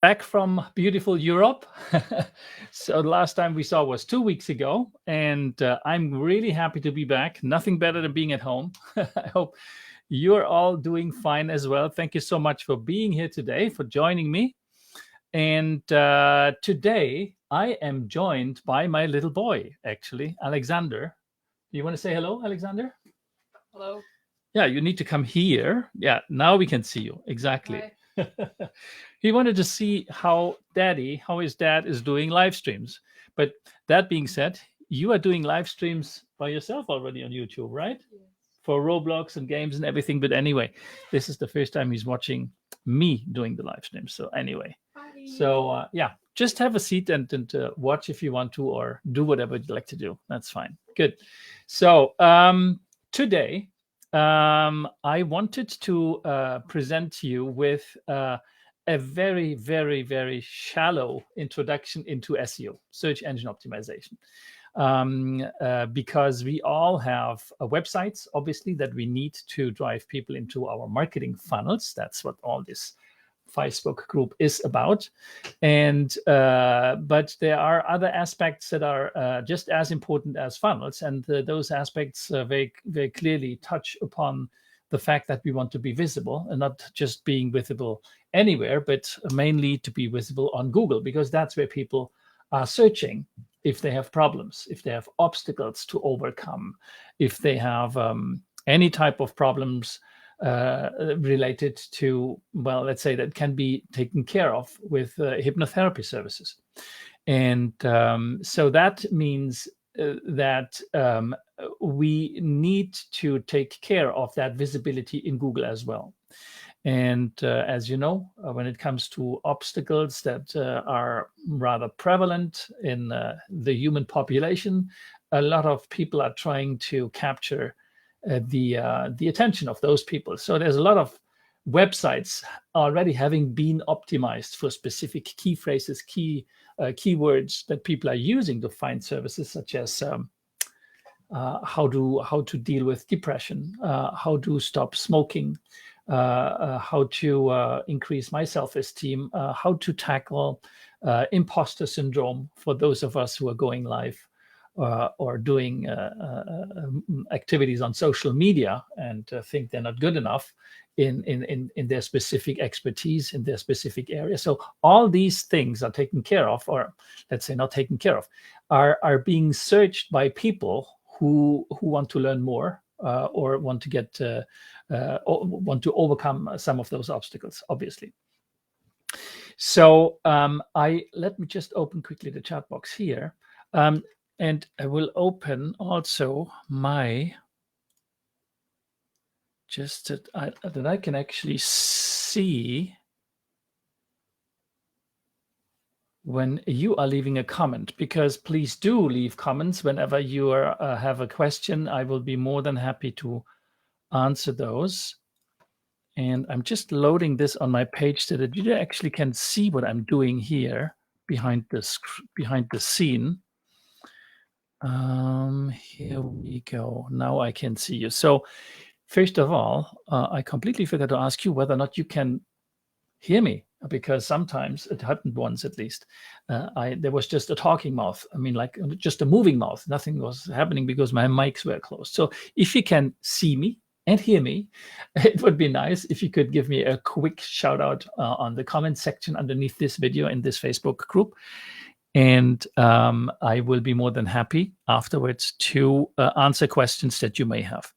Back from beautiful Europe. So the last time we saw was 2 weeks ago, and I'm really happy to be back. Nothing better than being at home. I hope you're all doing fine as well. Thank you so much for being here today, for joining me. And today I am joined by my little boy, actually, Alexander. Do you want to say hello, Alexander? Hello. Yeah, you need to come here. Yeah, now we can see you. Exactly. Hi. He wanted to see how his dad is doing live streams. But that being said, you are doing live streams by yourself already on YouTube, right? Yes. For Roblox and games and everything. But anyway, this is the first time he's watching me doing the live stream. So anyway, Hi. so yeah, just have a seat and watch if you want to, or do whatever you'd like to do. That's fine. Good. So today, I wanted to present you with a very, very, very shallow introduction into SEO, search engine optimization. Because we all have websites, obviously, that we need to drive people into our marketing funnels. That's what all this Facebook group is about. And but there are other aspects that are just as important as funnels, and those aspects very, very clearly touch upon the fact that we want to be visible, and not just being visible anywhere, but mainly to be visible on Google, because that's where people are searching if they have problems, if they have obstacles to overcome, if they have any type of problems related to, well, let's say that can be taken care of with hypnotherapy services. And so that means that we need to take care of that visibility in Google as well. And as you know, when it comes to obstacles that are rather prevalent in the human population, a lot of people are trying to capture the attention of those people. So there's a lot of websites already having been optimized for specific key phrases, keywords that people are using to find services, such as how to deal with depression, how to stop smoking, how to increase my self-esteem, how to tackle imposter syndrome for those of us who are going live or doing activities on social media and think they're not good enough in their specific expertise, in their specific area. So all these things are taken care of, or let's say not taken care of, are being searched by people who want to learn more or want to get want to overcome some of those obstacles, obviously. So let me just open quickly the chat box here. And I will open also my, just that I can actually see when you are leaving a comment, because please do leave comments whenever you have a question. I will be more than happy to answer those. And I'm just loading this on my page so that you actually can see what I'm doing here behind the scene. Here we go. Now I can see you. So first of all, I completely forgot to ask you whether or not you can hear me, because sometimes it happened once at least. There was just a talking mouth. I mean, like just a moving mouth. Nothing was happening because my mics were closed. So if you can see me and hear me, it would be nice if you could give me a quick shout out on the comment section underneath this video in this Facebook group. And I will be more than happy afterwards to answer questions that you may have.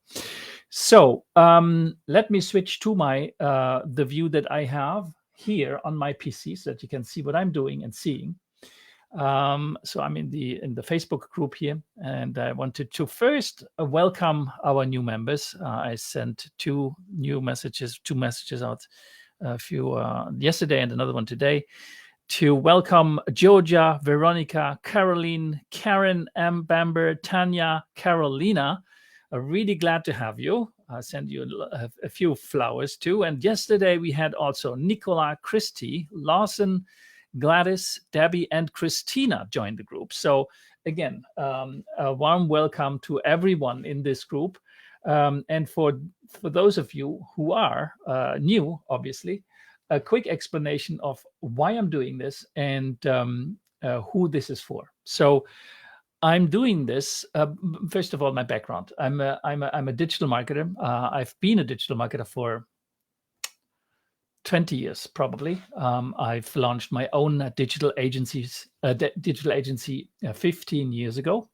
So let me switch to my the view that I have here on my PC so that you can see what I'm doing and seeing. So I'm in the Facebook group here, and I wanted to first welcome our new members. I sent two messages out, a few yesterday and another one today, to welcome Georgia, Veronica, Caroline, Karen, M. Bamber, Tanya, Carolina. Really glad to have you. I'll send you a few flowers too. And yesterday we had also Nicola, Christy, Lawson, Gladys, Debbie, and Christina join the group. So again, a warm welcome to everyone in this group. And for those of you who are new, obviously, a quick explanation of why I'm doing this and who this is for. So I'm doing this. First of all, my background. I'm a digital marketer. I've been a digital marketer for 20 years, probably. I've launched my own digital agency 15 years ago.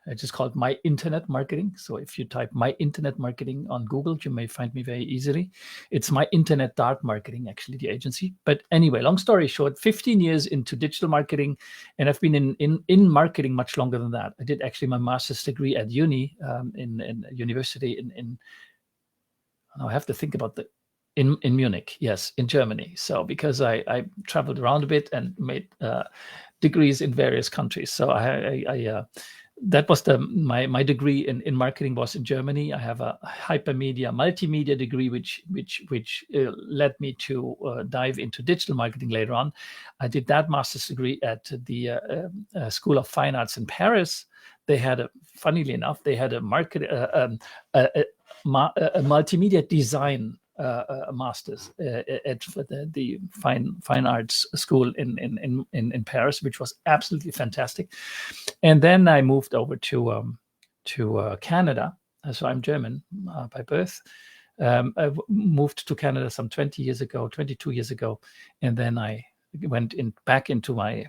It's just called My Internet Marketing. So if you type My Internet Marketing on Google, you may find me very easily. It's My Internet Dark Marketing, actually, the agency. But anyway, long story short, 15 years into digital marketing, and I've been in marketing much longer than that. I did actually my master's degree at uni, in university in I have to think about in Munich, yes, in Germany. So because I traveled around a bit and made degrees in various countries. So that was my degree in marketing was in Germany. I have a hypermedia multimedia degree, which led me to dive into digital marketing later on. I did that master's degree at the School of Fine Arts in Paris. They had funnily enough, they had a multimedia design master's at the fine arts school in Paris, which was absolutely fantastic. And then I moved over to Canada. So I'm German by birth. I moved to Canada some 22 years ago, and then I went back into my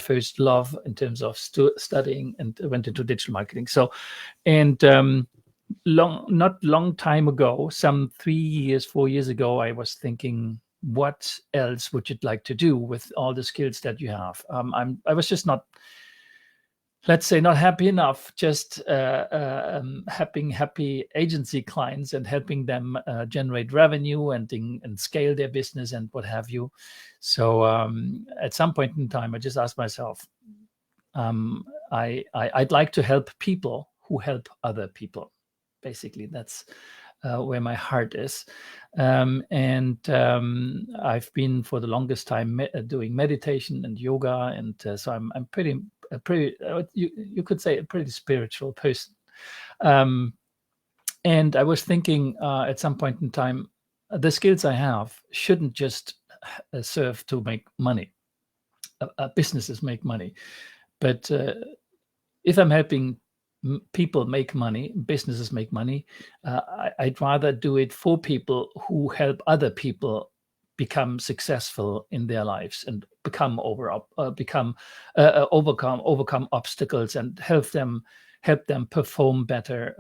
first love in terms of studying, and went into digital marketing. So, and not long time ago, some 4 years ago, I was thinking, what else would you like to do with all the skills that you have? I was just not, let's say, not happy enough just having happy agency clients and helping them generate revenue and scale their business and what have you. So at some point in time, I just asked myself, I'd like to help people who help other people. Basically, that's where my heart is. And I've been for the longest time doing meditation and yoga. And so I'm pretty you could say a pretty spiritual person. And I was thinking at some point in time, the skills I have shouldn't just serve to make money. Businesses make money. But if I'm helping people make money, businesses make money, I'd rather do it for people who help other people become successful in their lives and overcome obstacles and help them perform better,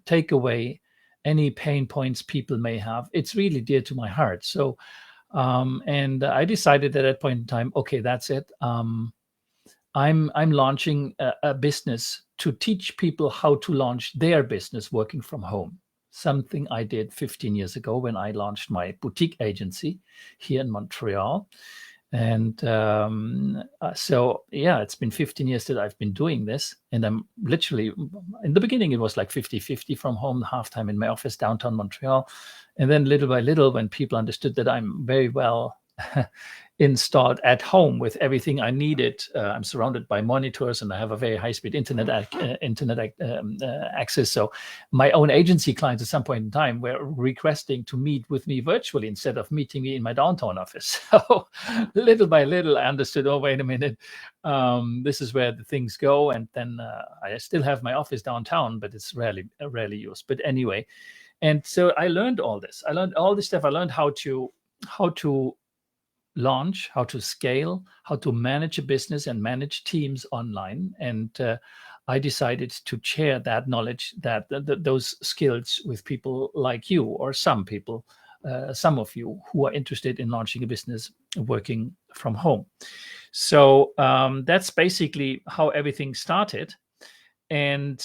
take away any pain points people may have. It's really dear to my heart. So and I decided at that point in time, okay, that's it. I'm launching a business to teach people how to launch their business working from home. Something I did 15 years ago when I launched my boutique agency here in Montreal. And so, yeah, it's been 15 years that I've been doing this. And I'm literally, in the beginning, it was like 50-50 from home, half time in my office downtown Montreal. And then little by little, when people understood that I'm very well installed at home with everything I needed. I'm surrounded by monitors and I have a very high-speed internet access. So my own agency clients at some point in time were requesting to meet with me virtually instead of meeting me in my downtown office. So little by little, I understood, oh, wait a minute, this is where the things go. And then I still have my office downtown, but it's rarely used. But anyway, and so I learned all this. I learned all this stuff. I learned how to launch, how to scale, how to manage a business and manage teams online. And I decided to share that knowledge, those skills with people like you, or some people, some of you who are interested in launching a business working from home. So that's basically how everything started. And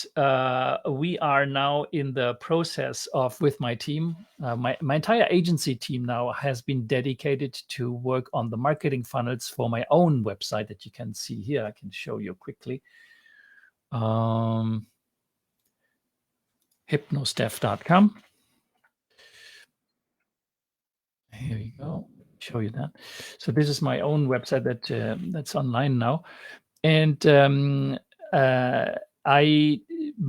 we are now in the process of, with my team, my entire agency team now has been dedicated to work on the marketing funnels for my own website that you can see here. I can show you quickly. hypnostef.com. Here you go. Show you that. So this is my own website that's online now. And I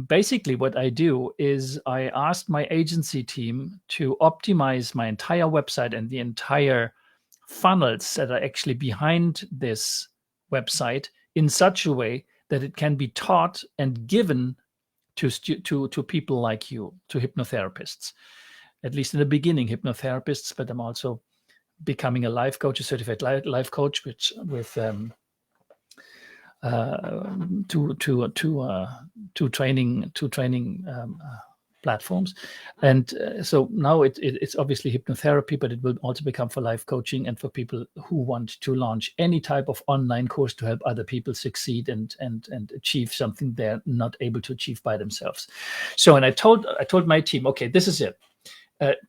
basically what I do is I asked my agency team to optimize my entire website and the entire funnels that are actually behind this website in such a way that it can be taught and given to people like you, to hypnotherapists, at least in the beginning, hypnotherapists. But I'm also becoming a life coach, a certified life coach, which with two training platforms, and so now it's obviously hypnotherapy, but it will also become for life coaching and for people who want to launch any type of online course to help other people succeed and achieve something they're not able to achieve by themselves. So, and I told my team, okay, this is it.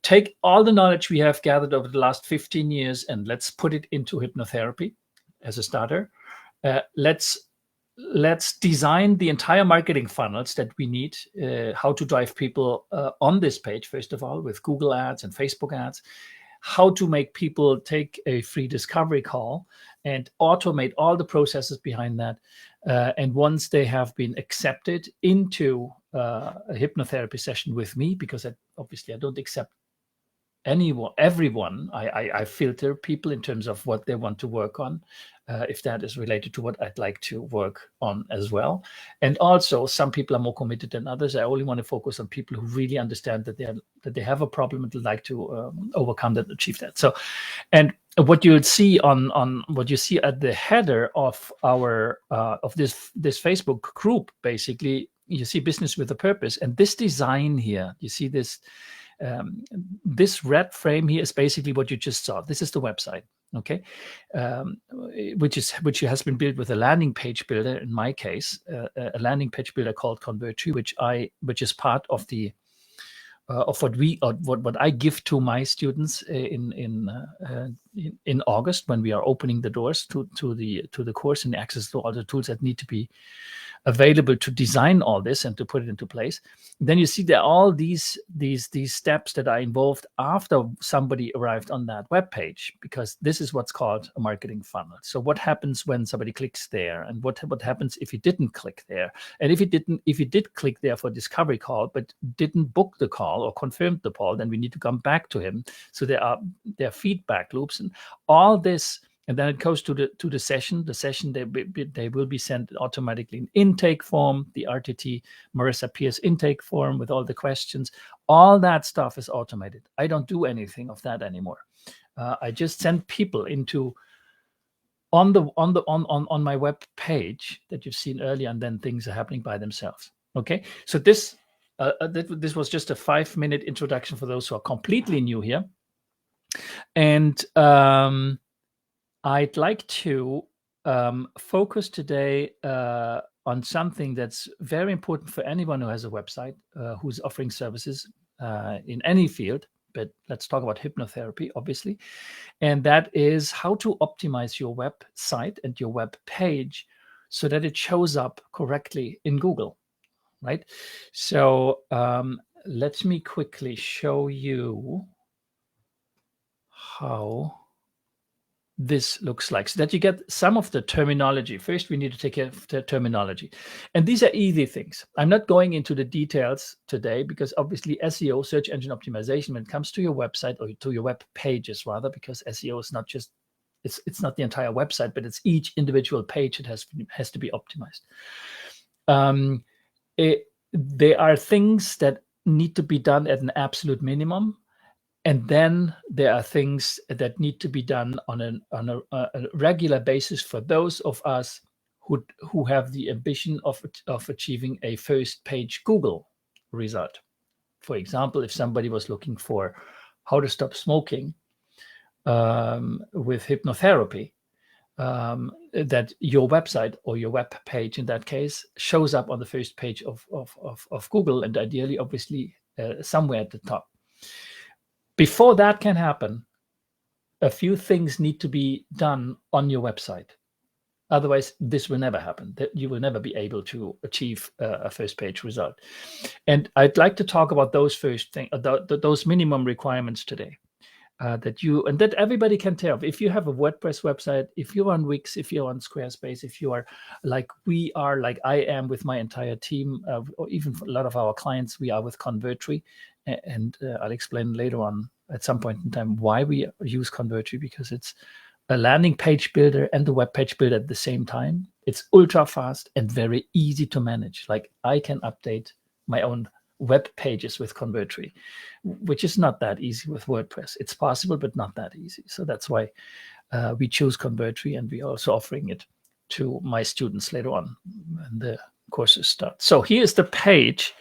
Take all the knowledge we have gathered over the last 15 years and let's put it into hypnotherapy as a starter. Let's design the entire marketing funnels that we need, how to drive people on this page, first of all, with Google ads and Facebook ads, how to make people take a free discovery call and automate all the processes behind that. And once they have been accepted into a hypnotherapy session with me, because obviously I don't accept everyone, I filter people in terms of what they want to work on, if that is related to what I'd like to work on as well. And also, some people are more committed than others. I only want to focus on people who really understand that they have a problem and would like to overcome that, achieve that. So, and what you'll see on what you see at the header of our of this Facebook group, basically, you see business with a purpose, and this design here, you see this. This red frame here is basically what you just saw. This is the website, okay, which has been built with a landing page builder. In my case, a landing page builder called Convertry, which is part of the of what I give to my students in August, when we are opening the doors to the course and access to all the tools that need to be available to design all this and to put it into place. Then you see there are all these steps that are involved after somebody arrived on that web page, because this is what's called a marketing funnel. So what happens when somebody clicks there, and what happens if he didn't click there, and if he did click there for a discovery call but didn't book the call or confirmed the call, then we need to come back to him. So there are feedback loops and all this. And then it goes to the session. The session, they will be sent automatically in intake form, the RTT Marissa Pierce intake form with all the questions. All that stuff is automated. I don't do anything of that anymore. I just send people into on my web page that you've seen earlier, and then things are happening by themselves. Okay, so this was just a 5-minute introduction for those who are completely new here, and I'd like to focus today on something that's very important for anyone who has a website, who's offering services in any field, but let's talk about hypnotherapy, obviously. And that is how to optimize your website and your web page so that it shows up correctly in Google, right? So let me quickly show you how this looks like, so that you get some of the terminology. First, we need to take care of the terminology. And these are easy things. I'm not going into the details today because obviously SEO, search engine optimization, when it comes to your website or to your web pages rather, because SEO is not just, it's not the entire website, but it's each individual page that has to be optimized. There are things that need to be done at an absolute minimum. And then there are things that need to be done on a regular basis for those of us who have the ambition of achieving a first page Google result. For example, if somebody was looking for how to stop smoking with hypnotherapy, that your website or your web page in that case shows up on the first page of Google, and ideally, obviously, somewhere at the top. Before that can happen, a few things need to be done on your website. Otherwise, this will never happen. You will never be able to achieve a first page result. And I'd like to talk about those first things, those minimum requirements today. that everybody can tell. If you have a WordPress website, if you're on Wix, if you're on Squarespace, if you are like we are, like I am with my entire team, or even a lot of our clients, we are with Convertri, and I'll explain later on at some point in time why we use Convertri, because it's a landing page builder and the web page builder at the same time. It's ultra fast and very easy to manage. Like I can update my own web pages with Convertri, which is not that easy with WordPress. It's possible, but not that easy. So that's why we choose Convertri, and we're also offering it to my students later on when the courses start. So here's the page.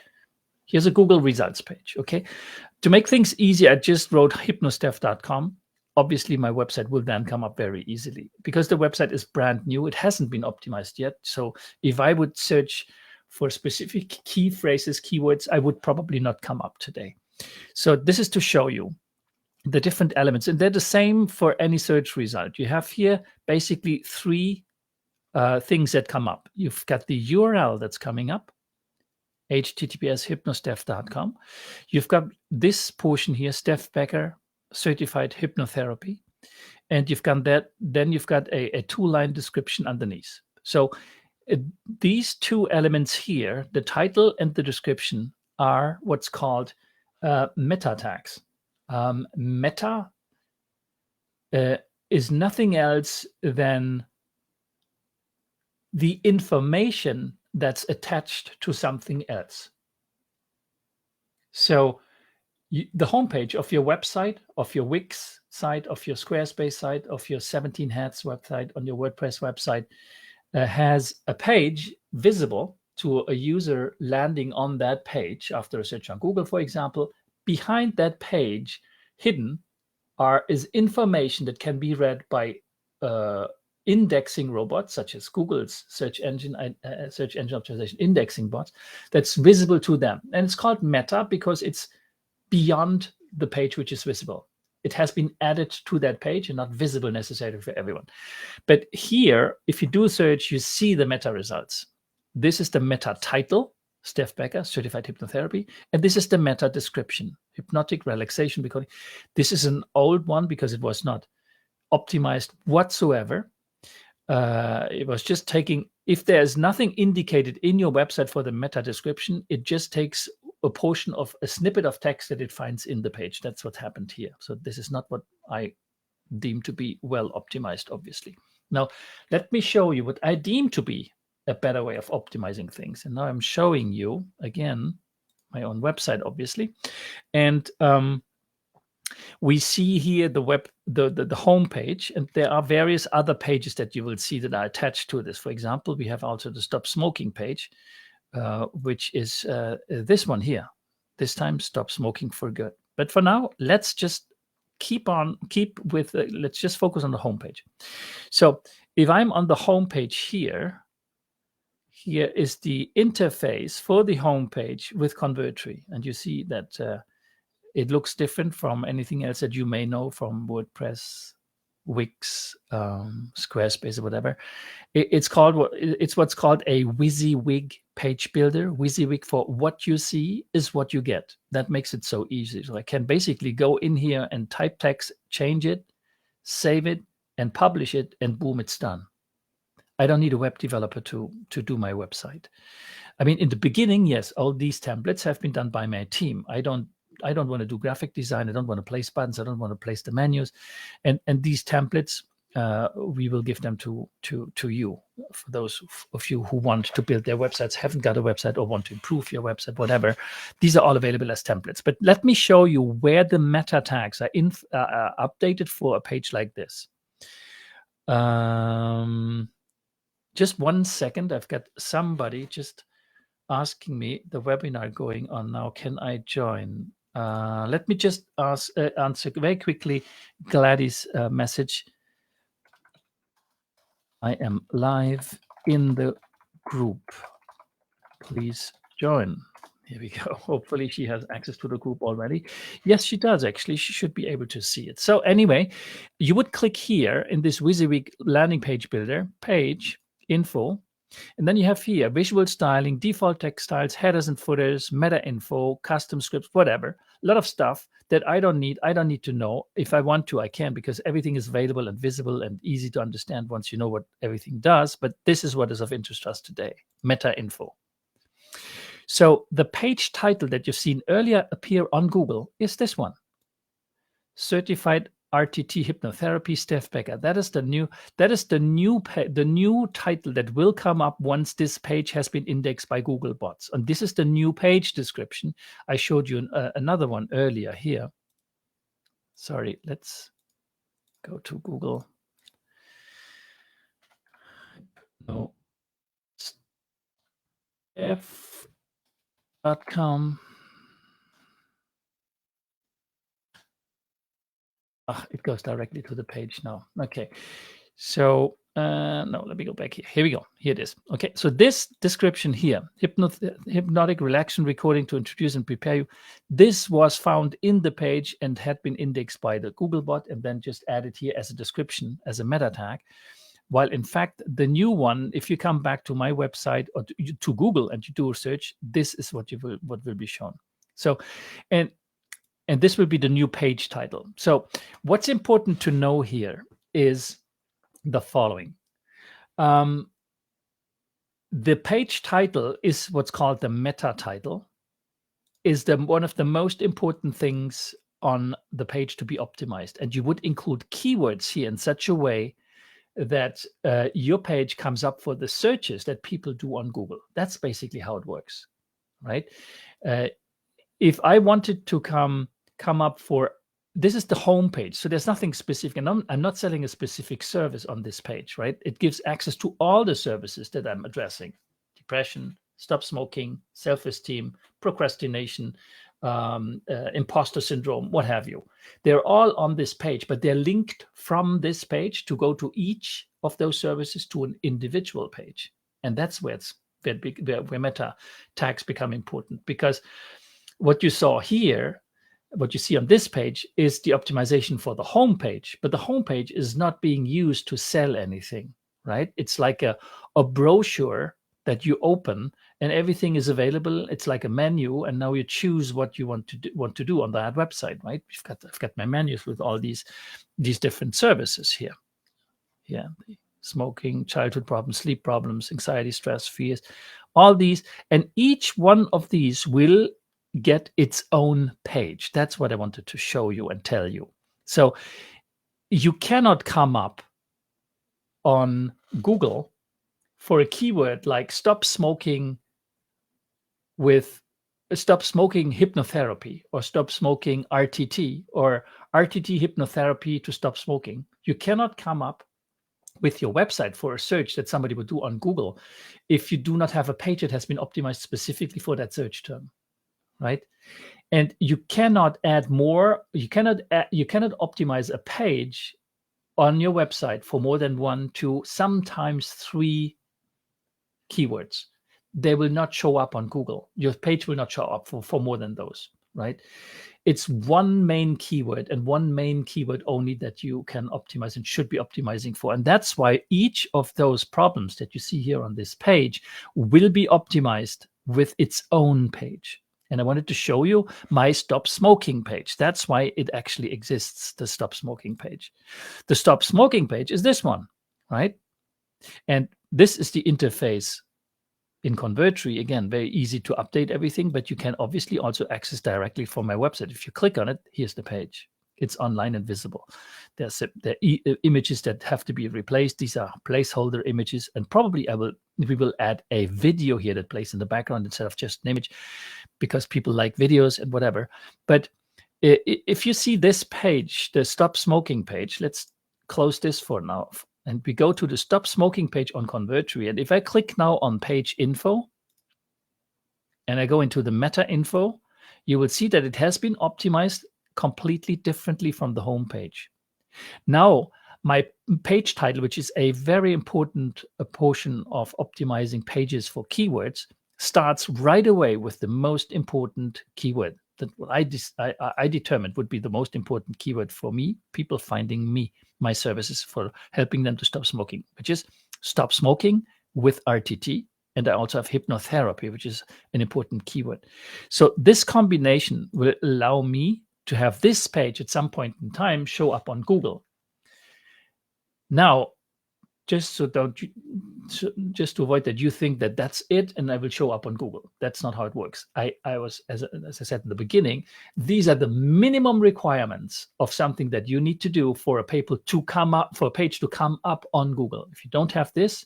Here's a Google results page. Okay. To make things easy, I just wrote hypnostef.com. Obviously, my website will then come up very easily because the website is brand new. It hasn't been optimized yet. So if I would search for specific key phrases, keywords, I would probably not come up today. So this is to show you the different elements, and they're the same for any search result. You have here basically three things that come up. You've got the URL that's coming up, https://hypnostef.com. You've got this portion here, Stef Becker, certified hypnotherapy, and you've got that. Then you've got a 2-line description underneath. So these two elements here, the title and the description, are what's called meta tags. Meta is nothing else than the information that's attached to something else. So the homepage of your website, of your Wix site, of your Squarespace site, of your 17 Hats website, on your WordPress website, has a page visible to a user landing on that page after a search on Google, for example. Behind that page, hidden, is information that can be read by indexing robots, such as Google's search engine optimization indexing bots, that's visible to them. And it's called meta because it's beyond the page which is visible. It has been added to that page and not visible necessarily for everyone. But here, if you do a search, you see the meta results. This is the meta title, Stef Becker, certified hypnotherapy. And this is the meta description, hypnotic relaxation. Because this is an old one because it was not optimized whatsoever. It was just taking, if there's nothing indicated in your website for the meta description, it just takes a portion of a snippet of text that it finds in the page. That's what happened here. So this is not what I deem to be well optimized, obviously. Now, let me show you what I deem to be a better way of optimizing things. And now I'm showing you, again, my own website, obviously. And we see here the home page, and there are various other pages that you will see that are attached to this. For example, we have also the Stop Smoking page, which is this one here. This time, Stop Smoking for Good. But for now, let's just let's just focus on the home page. So if I'm on the home page here is the interface for the home page with Convertri, and you see that it looks different from anything else that you may know from WordPress, Wix, Squarespace, or whatever. It's what's called a Wysiwyg page builder. Wysiwyg, for what you see is what you get. That makes it so easy. So I can basically go in here and type text, change it, save it, and publish it, and boom, it's done. I don't need a web developer to do my website. I mean, in the beginning, yes, all these templates have been done by my team. I don't want to do graphic design. I don't want to place buttons. I don't want to place the menus, and these templates we will give them to you, for those of you who want to build their websites, haven't got a website, or want to improve your website, whatever. These are all available as templates. But let me show you where the meta tags are updated for a page like this. Just 1 second. I've got somebody just asking me, the webinar going on now, can I join? Let me just answer very quickly Gladys' message. I am live in the group. Please join. Here we go. Hopefully she has access to the group already. Yes, she does, actually. She should be able to see it. So anyway, you would click here in this Wysiwyg landing page builder, page, info, and then you have here visual styling, default text styles, headers and footers, meta info, custom scripts, whatever. A lot of stuff that I don't need to know. If I want to, I can, because everything is available and visible and easy to understand once you know what everything does. But this is what is of interest to us today: meta info. So the page title that you've seen earlier appear on Google is this one: Certified RTT Hypnotherapy, Stef Becker. That is the new title that will come up once this page has been indexed by Google bots. And this is the new page description. I showed you another one earlier here. Sorry, let's go to Google. No. Stef.com. It goes directly to the page now. Okay. So no, let me go back here. Here we go. Here it is. Okay. So this description here, hypnotic relaxation recording to introduce and prepare you. This was found in the page and had been indexed by the Google bot and then just added here as a description, as a meta tag. While in fact, the new one, if you come back to my website or to Google and you do a search, this is what will be shown. So, and this will be the new page title. So what's important to know here is the following. The page title is what's called the meta title, is one of the most important things on the page to be optimized. And you would include keywords here in such a way that your page comes up for the searches that people do on Google. That's basically how it works, right? If I wanted to come up for, this is the home page, so there's nothing specific, and I'm not selling a specific service on this page, right? It gives access to all the services that I'm addressing: depression, stop smoking, self-esteem, procrastination, imposter syndrome, what have you. They're all on this page, but they're linked from this page to go to each of those services to an individual page. And that's where meta tags become important, because what you saw here, what you see on this page is the optimization for the home page, but the home page is not being used to sell anything, right? It's like a brochure that you open and everything is available. It's like a menu, and now you choose what you want to do on that website, right? I've got my menus with all these different services here. Yeah, smoking, childhood problems, sleep problems, anxiety, stress, fears, all these, and each one of these will get its own page. That's what I wanted to show you and tell you. So you cannot come up on Google for a keyword like stop smoking hypnotherapy, or stop smoking RTT, or RTT hypnotherapy to stop smoking. You cannot come up with your website for a search that somebody would do on Google if you do not have a page that has been optimized specifically for that search term, right? And you cannot add more. You cannot optimize a page on your website for more than 1, 2, sometimes 3 keywords. They will not show up on Google. Your page will not show up for more than those, right? It's one main keyword, and one main keyword only, that you can optimize and should be optimizing for. And that's why each of those problems that you see here on this page will be optimized with its own page. And I wanted to show you my stop smoking page. That's why it actually exists, the stop smoking page. The stop smoking page is this one, right? And this is the interface in Convertri. Again, very easy to update everything, but you can obviously also access directly from my website. If you click on it, here's the page. It's online and visible. There are images that have to be replaced. These are placeholder images, and probably we will add a video here that plays in the background instead of just an image, because people like videos and whatever. But if you see this page, the stop smoking page, let's close this for now. And we go to the stop smoking page on Convertri. And if I click now on page info and I go into the meta info, you will see that it has been optimized completely differently from the home page. Now, my page title, which is a very important portion of optimizing pages for keywords, starts right away with the most important keyword that I determined would be the most important keyword for me, people finding me, my services for helping them to stop smoking, which is stop smoking with RTT. And I also have hypnotherapy, which is an important keyword. So this combination will allow me to have this page at some point in time show up on Google. Now, just to avoid that you think that that's it and I will show up on Google. That's not how it works. I was, as I said in the beginning, these are the minimum requirements of something that you need to do for a page to come up on Google. If you don't have this,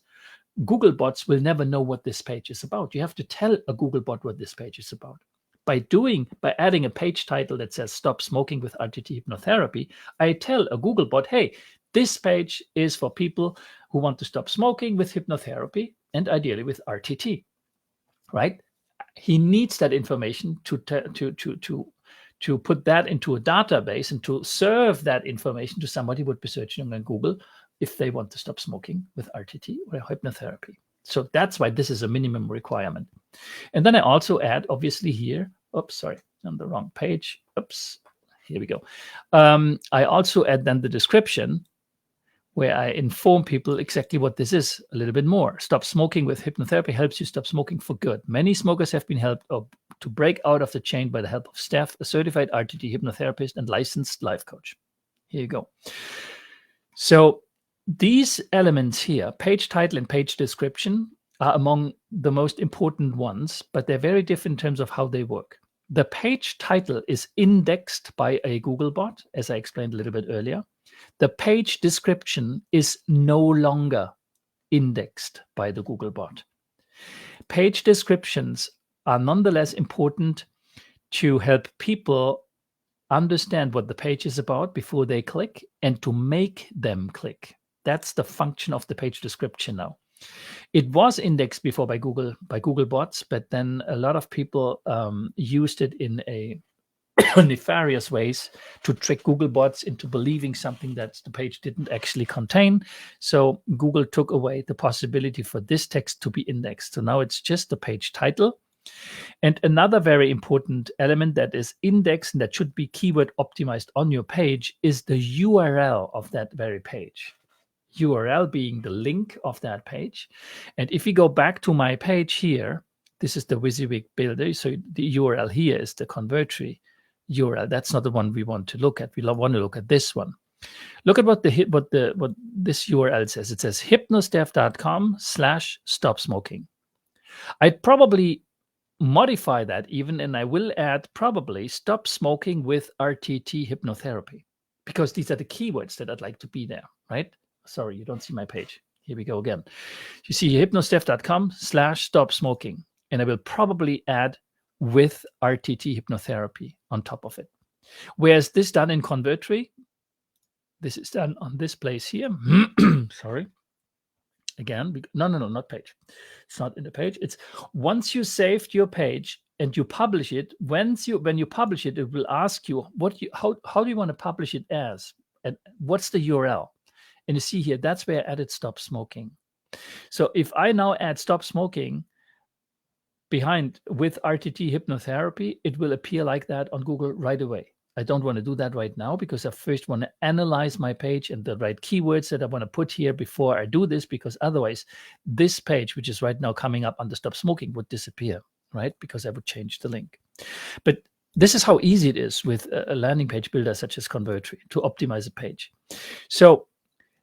Google bots will never know what this page is about. You have to tell a Google bot what this page is about. By adding a page title that says "Stop Smoking with RTT Hypnotherapy," I tell a Google bot, hey, this page is for people who want to stop smoking with hypnotherapy and ideally with RTT, right? He needs that information to put that into a database and to serve that information to somebody who would be searching on Google if they want to stop smoking with RTT or hypnotherapy. So that's why this is a minimum requirement. And then I also add, obviously here, oops, sorry, on the wrong page. Oops, here we go. I also add then the description where I inform people exactly what this is a little bit more. Stop smoking with hypnotherapy helps you stop smoking for good. Many smokers have been helped to break out of the chain by the help of Stef, a certified RTT hypnotherapist and licensed life coach. Here you go. So these elements here, page title and page description, are among the most important ones, but they're very different in terms of how they work. The page title is indexed by a Google bot, as I explained a little bit earlier. The page description is no longer indexed by the Google bot. Page descriptions are nonetheless important to help people understand what the page is about before they click and to make them click. That's the function of the page description now. It was indexed before by Google bots, but then a lot of people used it in a nefarious ways to trick Google bots into believing something that the page didn't actually contain. So Google took away the possibility for this text to be indexed. So now it's just the page title. And another very important element that is indexed and that should be keyword optimized on your page is the URL of that very page. URL being the link of that page. And if we go back to my page here, this is the Wysiwyg builder. So the URL here is the convertory URL. That's not the one we want to look at. We want to look at this one. Look at what this URL says. It says hypnostef.com/stop smoking. I'd probably modify that even, and I will add probably stop smoking with RTT hypnotherapy, because these are the keywords that I'd like to be there, right? Sorry, you don't see my page. Here we go again. You see hypnostef.com/stop smoking, and I will probably add with RTT hypnotherapy on top of it. Whereas this done in convertory, this is done on this place here. Sorry. Again, no, not page. It's not in the page. It's once you saved your page and you publish it. When you publish it, it will ask you how do you want to publish it as, and what's the URL. And you see here, that's where I added stop smoking. So if I now add stop smoking behind with RTT hypnotherapy, it will appear like that on Google right away. I don't want to do that right now because I first want to analyze my page and the right keywords that I want to put here before I do this, because otherwise this page, which is right now coming up under stop smoking, would disappear, right? Because I would change the link. But this is how easy it is with a landing page builder such as Convertry to optimize a page. So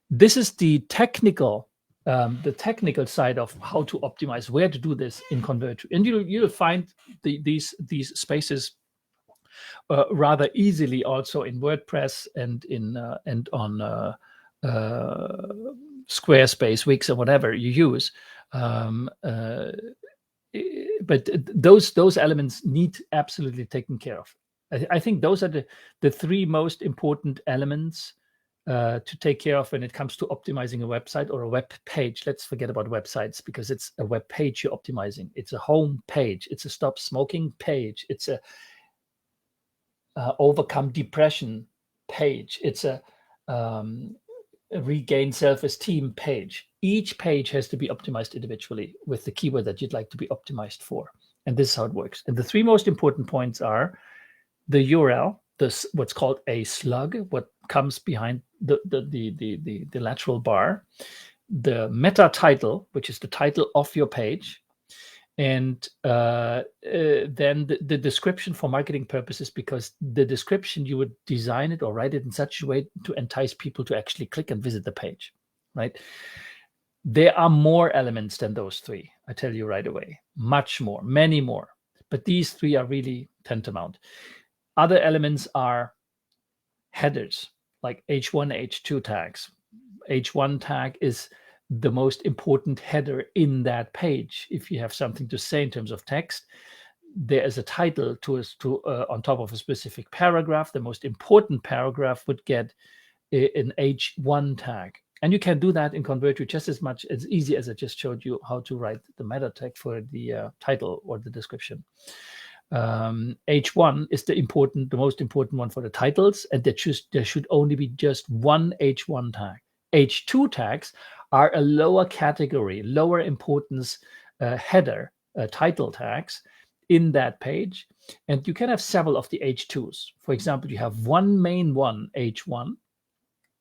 this is the technical side of how to optimize, where to do this in Convertry. And you'll find these spaces rather easily also in WordPress and on Squarespace, Wix, or whatever you use. But those elements need absolutely taken care of. I think those are the three most important elements to take care of when it comes to optimizing a website or a web page. Let's forget about websites, because it's a web page you're optimizing. It's a home page. It's a stop smoking page. It's a overcome depression page. It's a regain self-esteem page. Each page has to be optimized individually with the keyword that you'd like to be optimized for. And this is how it works. And the three most important points are the URL, what's called a slug, what comes behind the lateral bar, the meta title, which is the title of your page, And then the description for marketing purposes, because the description, you would design it or write it in such a way to entice people to actually click and visit the page, right? There are more elements than those three, I tell you right away, much more, many more. But these three are really tantamount. Other elements are headers, like H1, H2 tags. H1 tag is the most important header in that page. If you have something to say in terms of text, there is a title on top of a specific paragraph. The most important paragraph would get an H1 tag. And you can do that in Convertri just as much as easy as I just showed you how to write the meta tag for the title or the description. H1 is the most important one for the titles, and there should only be just one H1 tag. H2 tags are a lower category, lower importance header title tags in that page, and you can have several of the H2s. For example, you have one main one, H1.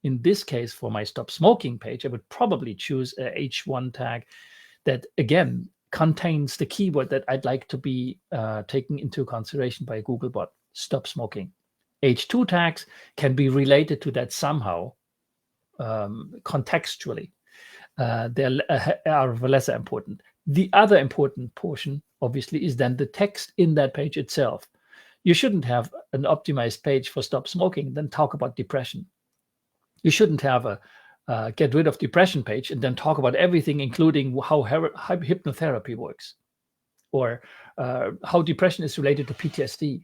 In this case, for my Stop Smoking page, I would probably choose a H1 tag that, again, contains the keyword that I'd like to be taken into consideration by Googlebot, Stop Smoking. H2 tags can be related to that somehow, contextually. They are lesser important. The other important portion, obviously, is then the text in that page itself. You shouldn't have an optimized page for Stop Smoking, then talk about depression. You shouldn't have a get rid of depression page and then talk about everything, including how hypnotherapy works, or how depression is related to PTSD.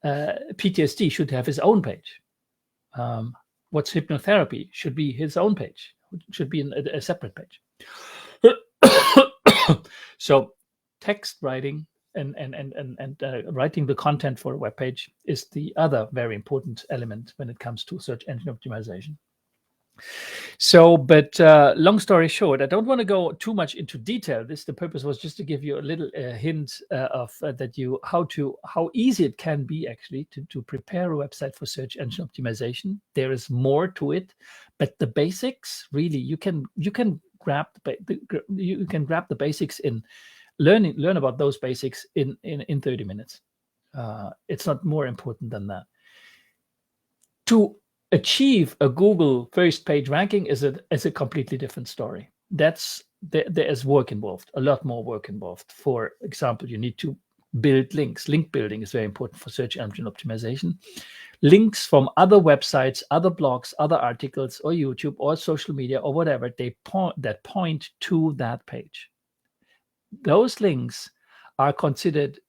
PTSD should have his own page. What's hypnotherapy should be his own page. It should be a separate page. So text writing and writing the content for a web page is the other very important element when it comes to search engine optimization. So, but long story short, I don't want to go too much into detail. The purpose was just to give you a little hint of how easy it can be actually to prepare a website for search engine optimization. There is more to it, but the basics, really, you can grab the basics in learn about those basics in 30 minutes. It's not more important than that. To achieve a Google first page ranking is a completely different story. There is work involved, a lot more work involved. For example, you need to build links. Link building is very important for search engine optimization. Links from other websites, other blogs, other articles, or YouTube, or social media, or whatever, that point to that page. Those links are considered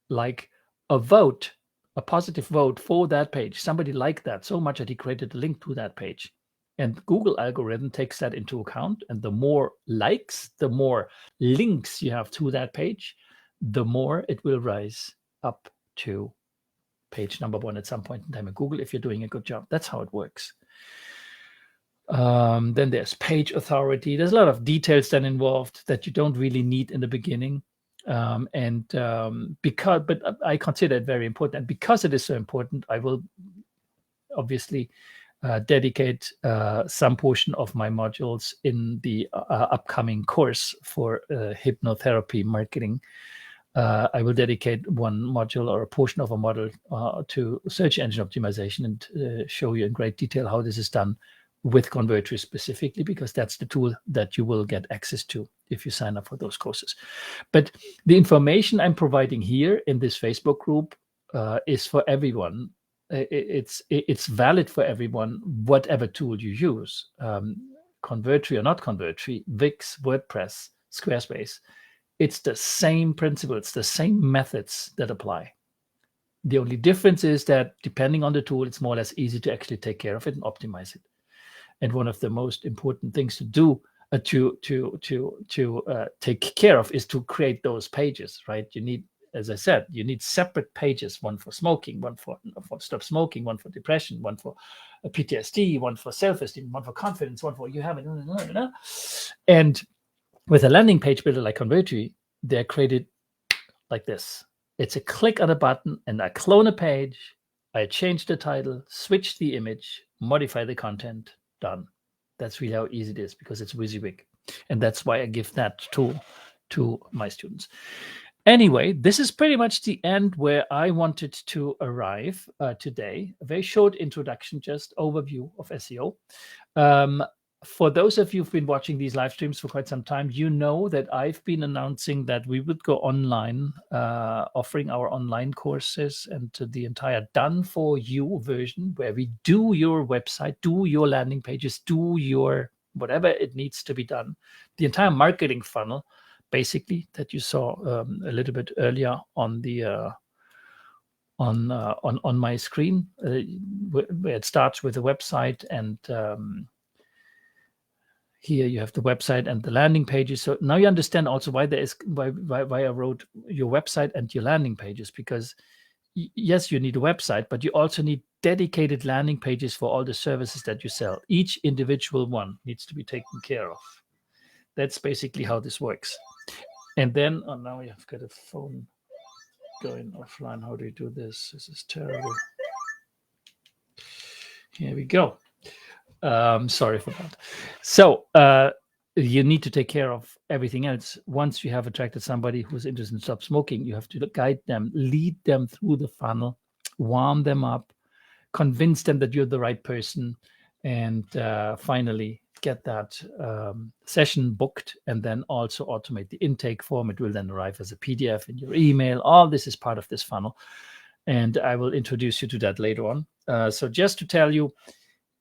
like a vote, a positive vote for that page. Somebody liked that so much that he created a link to that page. And Google algorithm takes that into account. And the more likes, the more links you have to that page, the more it will rise up to page number 1 at some point in time in Google if you're doing a good job. That's how it works. Then there's page authority. There's a lot of details then involved that you don't really need in the beginning. But I consider it very important. And because it is so important, I will obviously dedicate some portion of my modules in the upcoming course for hypnotherapy marketing. I will dedicate one module or a portion of a module to search engine optimization and show you in great detail how this is done with Convertri specifically, because that's the tool that you will get access to if you sign up for those courses. But the information I'm providing here in this Facebook group is for everyone. It's valid for everyone, whatever tool you use, Convertri or not Convertri, Wix, WordPress, Squarespace. It's the same principles, the same methods that apply. The only difference is that depending on the tool, it's more or less easy to actually take care of it and optimize it. And one of the most important things to do to take care of is to create those pages, right? You need, as I said, you need separate pages, one for smoking, one for stop smoking, one for depression, one for PTSD, one for self-esteem, one for confidence, one for you have it. And with a landing page builder like Convertri, they're created like this. It's a click on a button and I clone a page, I change the title, switch the image, modify the content, done. That's really how easy it is, because it's Wysiwyg. And that's why I give that tool to my students. Anyway, this is pretty much the end where I wanted to arrive today. A very short introduction, just overview of SEO. For those of you who've been watching these live streams for quite some time, you know that I've been announcing that we would go online, offering our online courses and the entire done-for-you version, where we do your website, do your landing pages, do your whatever it needs to be done. The entire marketing funnel, basically, that you saw a little bit earlier on the on my screen, where it starts with the website, and here you have the website and the landing pages. So now you understand also why I wrote your website and your landing pages, because yes, you need a website, but you also need dedicated landing pages for all the services that you sell. Each individual one needs to be taken care of. That's basically how this works. And then, oh, now I've got a phone going offline. How do you do this? This is terrible. Here we go. Sorry for that. So you need to take care of everything else. Once you have attracted somebody who's interested in stop smoking, you have to guide them, lead them through the funnel, warm them up, convince them that you're the right person, and finally get that session booked, and then also automate the intake form. It will then arrive as a PDF in your email. All this is part of this funnel, and I will introduce you to that later on. So just to tell you,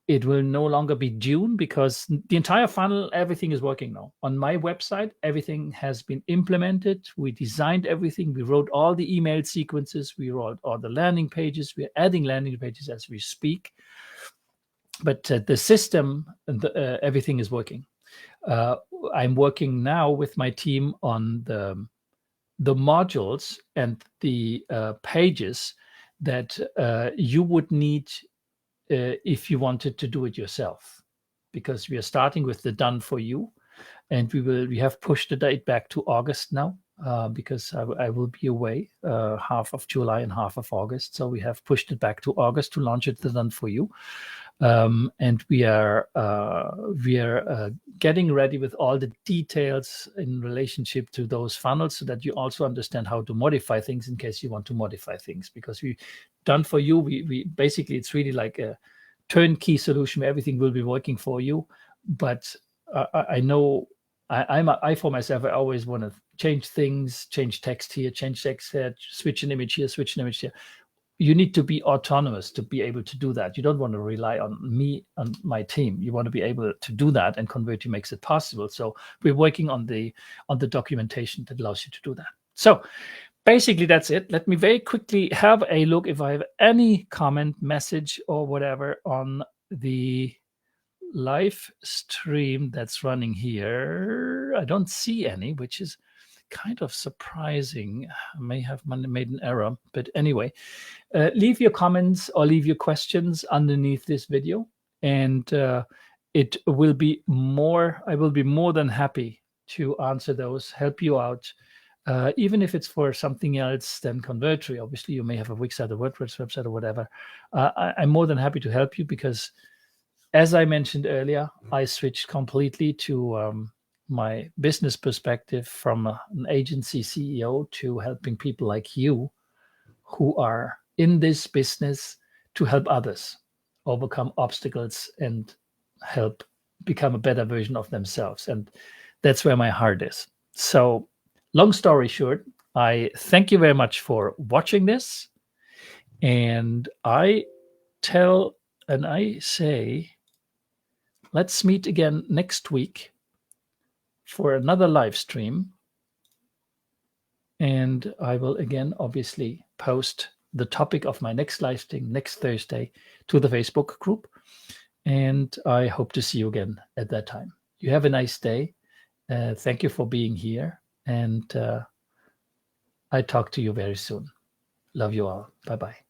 it will no longer be June, because the entire funnel, everything is working now. On my website, everything has been implemented. We designed everything. We wrote all the email sequences. We wrote all the landing pages. We're adding landing pages as we speak. But the system, everything is working. I'm working now with my team on the modules and the pages that you would need if you wanted to do it yourself, because we are starting with the done for you, and we have pushed the date back to August now, because I will be away half of July and half of August. So we have pushed it back to August to launch it, the done for you. And we are getting ready with all the details in relationship to those funnels, so that you also understand how to modify things in case you want to modify things. Because we done for you, we basically, it's really like a turnkey solution where everything will be working for you. But I know I for myself, I always want to change things, change text here, change text there, switch an image here, switch an image here. You need to be autonomous to be able to do that. You don't want to rely on me and my team. You want to be able to do that, and Converti makes it possible. So we're working on the documentation that allows you to do that. So basically that's it. Let me very quickly have a look if I have any comment, message, or whatever on the live stream that's running here. I don't see any, which is kind of surprising. I may have made an error, but anyway, leave your comments or leave your questions underneath this video, and it will be I will be more than happy to answer those, help you out, even if it's for something else than Convertri. Obviously, you may have a Wix site, a WordPress website, or whatever. I'm more than happy to help you, because as I mentioned earlier, I switched completely to my business perspective from an agency CEO to helping people like you who are in this business to help others overcome obstacles and help become a better version of themselves. And that's where my heart is. So long story short, I thank you very much for watching this. And I say, let's meet again next week for another live stream, and I will again obviously post the topic of my next live stream next Thursday to the Facebook group, and I hope to see you again at that time. You have a nice day. Thank you for being here, and I talk to you very soon. Love you all. Bye-bye.